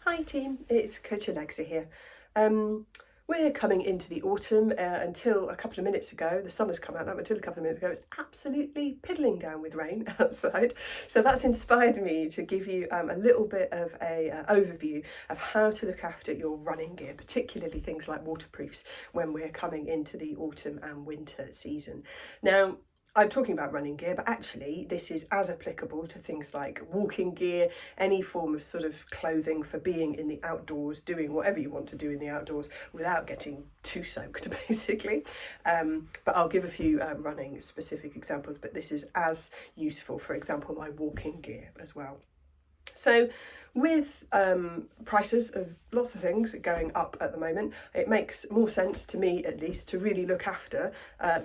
Hi team, it's Coach Alexa here. We're coming into the autumn. Until a couple of minutes ago, the sun has come out now, until a couple of minutes ago, it's absolutely piddling down with rain outside. So that's inspired me to give you a little bit of a overview of how to look after your running gear, particularly things like waterproofs when we're coming into the autumn and winter season. Now, I'm talking about running gear, but actually this is as applicable to things like walking gear, any form of sort of clothing for being in the outdoors, doing whatever you want to do in the outdoors without getting too soaked, basically. But I'll give a few running specific examples, but this is as useful, for example, my walking gear as well. So with prices of lots of things going up at the moment, it makes more sense to me, at least, to really look after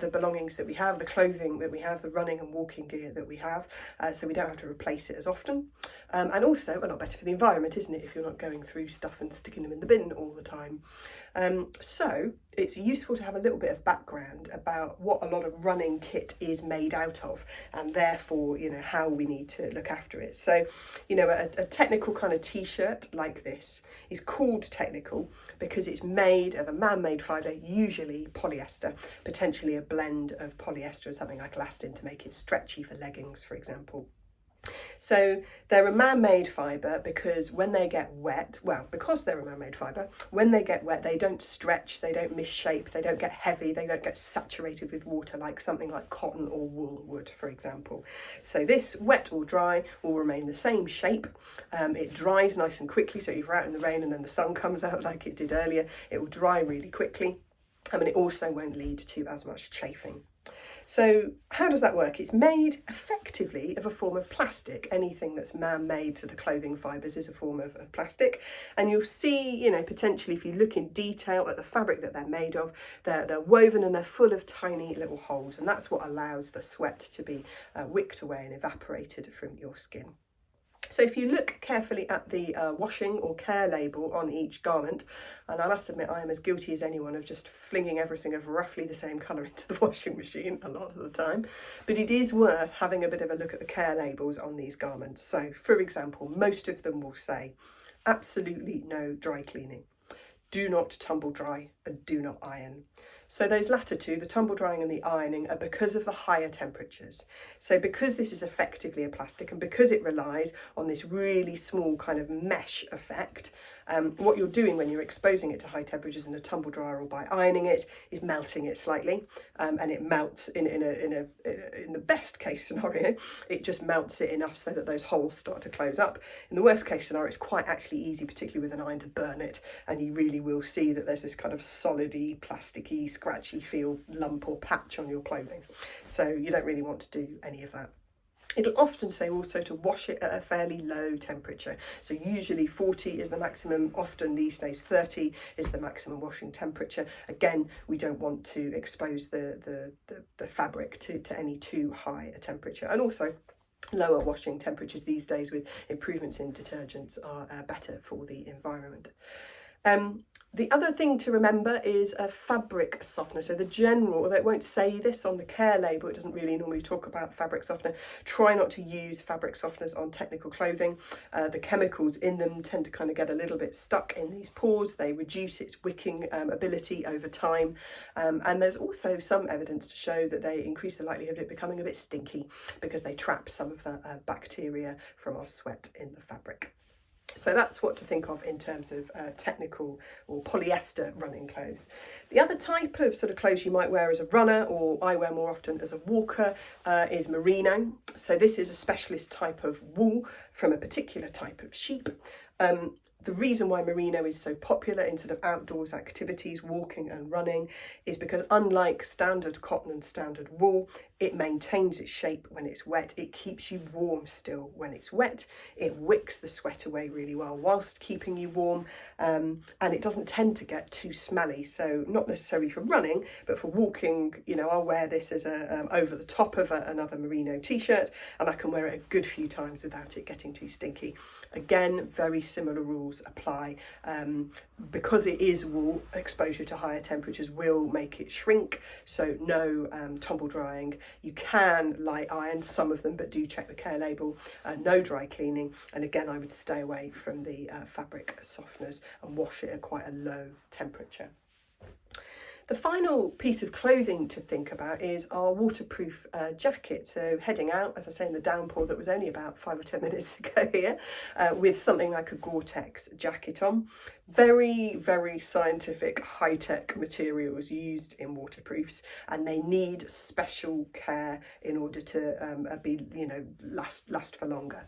the belongings that we have, the clothing that we have, the running and walking gear that we have, so we don't have to replace it as often. And also, a lot better for the environment, isn't it, if you're not going through stuff and sticking them in the bin all the time. So it's useful to have a little bit of background about what a lot of running kit is made out of, and therefore, how we need to look after it. So, a technical kind of t-shirt like this is called technical because it's made of a man-made fibre, usually polyester, potentially a blend of polyester and something like elastin to make it stretchy for leggings, for example. So they're a man-made fibre because when they get wet, because they're a man-made fibre, when they get wet, they don't stretch, they don't misshape, they don't get heavy, they don't get saturated with water like something like cotton or wool would, for example. So this, wet or dry, will remain the same shape. It dries nice and quickly, so if you're out in the rain and then the sun comes out like it did earlier, it will dry really quickly. And it also won't lead to as much chafing. So how does that work? It's made effectively of a form of plastic. Anything that's man-made to the clothing fibres is a form of plastic. And you'll see, potentially if you look in detail at the fabric that they're made of, they're woven and they're full of tiny little holes. And that's what allows the sweat to be wicked away and evaporated from your skin. So if you look carefully at the washing or care label on each garment, and I must admit I am as guilty as anyone of just flinging everything of roughly the same colour into the washing machine a lot of the time, but it is worth having a bit of a look at the care labels on these garments. So for example, most of them will say absolutely no dry cleaning, do not tumble dry, and do not iron. So those latter two, the tumble drying and the ironing, are because of the higher temperatures. So because this is effectively a plastic and because it relies on this really small kind of mesh effect, what you're doing when you're exposing it to high temperatures in a tumble dryer or by ironing it is melting it slightly, and it melts in the best case scenario, it just melts it enough so that those holes start to close up. In the worst case scenario, it's quite actually easy, particularly with an iron, to burn it, and you really will see that there's this kind of solidy, plasticky, scratchy feel lump or patch on your clothing. So you don't really want to do any of that. It'll often say also to wash it at a fairly low temperature. So usually 40 is the maximum, often these days 30 is the maximum washing temperature. Again, we don't want to expose the fabric to any too high a temperature. And also lower washing temperatures these days with improvements in detergents are better for the environment. The other thing to remember is a fabric softener. So the general, although it won't say this on the care label, it doesn't really normally talk about fabric softener. Try not to use fabric softeners on technical clothing. The chemicals in them tend to kind of get a little bit stuck in these pores. They reduce its wicking ability over time. And there's also some evidence to show that they increase the likelihood of it becoming a bit stinky because they trap some of the bacteria from our sweat in the fabric. So that's what to think of in terms of technical or polyester running clothes. The other type of sort of clothes you might wear as a runner, or I wear more often as a walker, is merino. So this is a specialist type of wool from a particular type of sheep. The reason why merino is so popular in sort of outdoors activities, walking and running, is because unlike standard cotton and standard wool, it maintains its shape when it's wet. It keeps you warm still when it's wet. It wicks the sweat away really well whilst keeping you warm, and it doesn't tend to get too smelly. So not necessarily for running, but for walking, I'll wear this as a over the top of another merino t-shirt, and I can wear it a good few times without it getting too stinky. Again, very similar rules rules apply. Because it is wool, exposure to higher temperatures will make it shrink, so no tumble drying. You can light iron some of them, but do check the care label. No dry cleaning, and again I would stay away from the fabric softeners and wash it at quite a low temperature. The final piece of clothing to think about is our waterproof jacket. So heading out, as I say, in the downpour that was only about 5 or 10 minutes ago here, with something like a Gore-Tex jacket on. Very, very scientific, high-tech materials used in waterproofs, and they need special care in order to be, last for longer.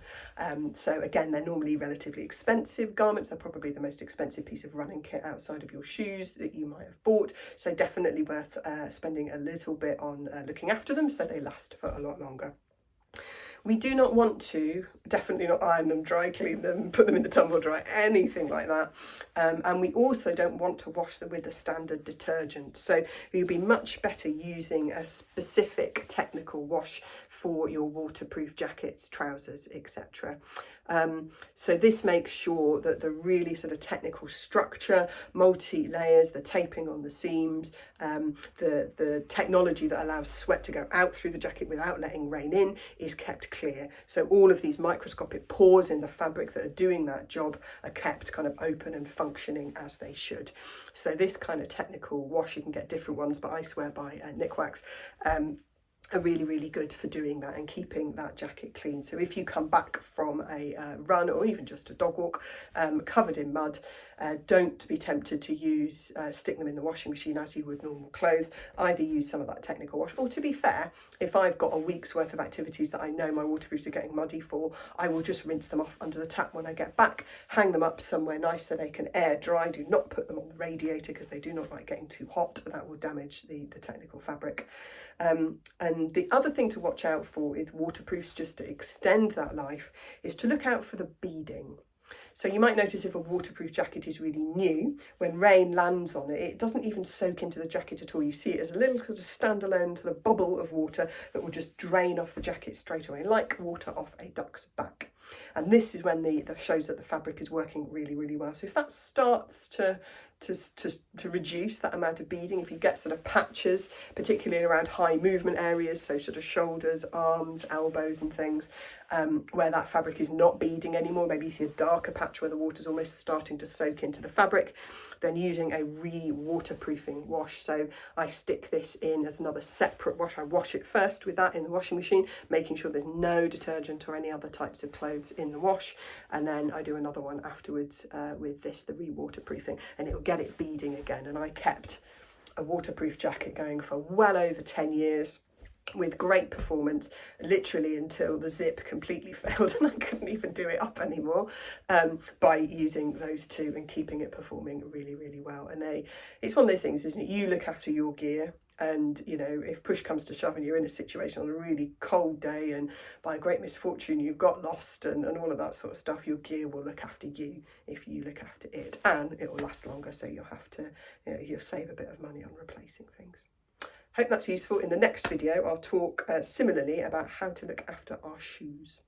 So again, they're normally relatively expensive garments. They're probably the most expensive piece of running kit outside of your shoes that you might have bought. So definitely worth spending a little bit on looking after them so they last for a lot longer. We do not want to, definitely not iron them, dry clean them, put them in the tumble dry, anything like that. And we also don't want to wash them with a standard detergent. So you'd be much better using a specific technical wash for your waterproof jackets, trousers, etc. So this makes sure that the really sort of technical structure, multi-layers, the taping on the seams, the technology that allows sweat to go out through the jacket without letting rain in is kept clear. So all of these microscopic pores in the fabric that are doing that job are kept kind of open and functioning as they should. So this kind of technical wash, you can get different ones, but I swear by Nikwax, are really, really good for doing that and keeping that jacket clean. So if you come back from a run or even just a dog walk covered in mud, don't be tempted to stick them in the washing machine as you would normal clothes. Either use some of that technical wash, or to be fair, if I've got a week's worth of activities that I know my waterproofs are getting muddy for, I will just rinse them off under the tap when I get back, hang them up somewhere nice so they can air dry. Do not put them on the radiator because they do not like getting too hot. That will damage the technical fabric. And the other thing to watch out for with waterproofs, just to extend that life, is to look out for the beading. So you might notice if a waterproof jacket is really new, when rain lands on it, it doesn't even soak into the jacket at all. You see it as a little sort of standalone sort of bubble of water that will just drain off the jacket straight away, like water off a duck's back. And this is when that shows that the fabric is working really, really well. So if that starts to reduce that amount of beading, if you get sort of patches, particularly around high movement areas, so sort of shoulders, arms, elbows and things, where that fabric is not beading anymore, maybe you see a darker patch where the water's almost starting to soak into the fabric, then using a re-waterproofing wash. So I stick this in as another separate wash. I wash it first with that in the washing machine, making sure there's no detergent or any other types of clothes in the wash, and then I do another one afterwards with this, the re-waterproofing, and it'll get it beading again. And I kept a waterproof jacket going for well over 10 years with great performance, literally until the zip completely failed and I couldn't even do it up anymore, by using those two and keeping it performing really, really well. And it's one of those things, isn't it? You look after your gear, and if push comes to shove and you're in a situation on a really cold day and by great misfortune you've got lost and all of that sort of stuff, your gear will look after you if you look after it, and it will last longer, so you'll have to you'll save a bit of money on replacing things. Hope that's useful. In the next video, I'll talk similarly about how to look after our shoes.